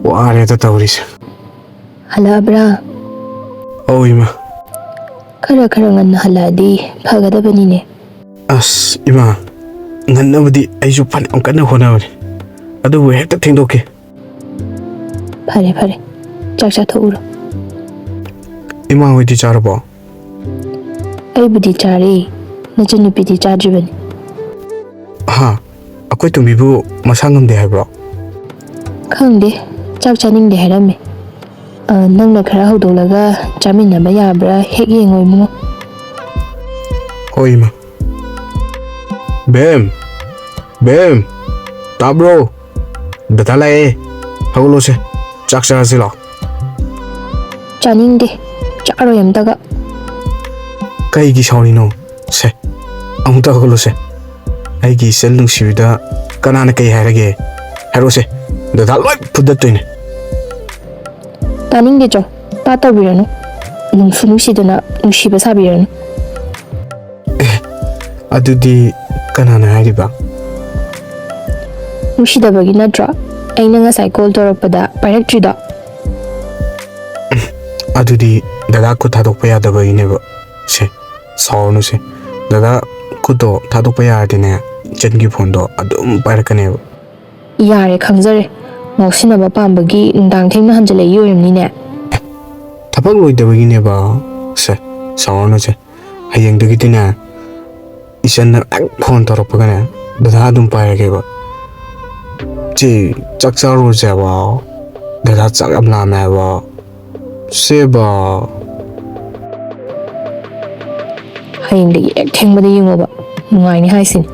와래다 떠오리세. 할라브라. 이마. खरा ngana haladi fagadabani As ima ngannabadi aisu fan am kana honawani adu hekta thengdoke fare chakcha thoro ima hoidi charabo ai budi chare najanu pidi chajibani ha akoi tumibu masangam de haibro khangde chakcha ning de harame nangna khara hodolaga chaminna ba yabra hek yengoi mu ima bem tabro datalae haglo se chakcha sila chaning de charo yam daga kai gi saurino se amuta haglo se ai gi sel nungsibida kanana kai harage haro se dataloi pudatoine taning de jo ta tabirano nungsunusidana nungsiba sabirano adudi kanana hariba nungsidabagi nadra aina nga cycle torapada pairatrida adudi dada ko thadokpa yadaba ineba se saunu se dada ko to thadokpa yadine chengi phone do adum pairakaneba yare khangzare ngausinaba pambagi ndang thengna hanjale yorimni ne thapak loidabagi neba se saunu se hayeng dagi tina isan na phone torakpa kana dada adum pairageba ji chakcharu jawa dada chakam na meba seba hayeng de ek thengba de yingoba nungai ni haisin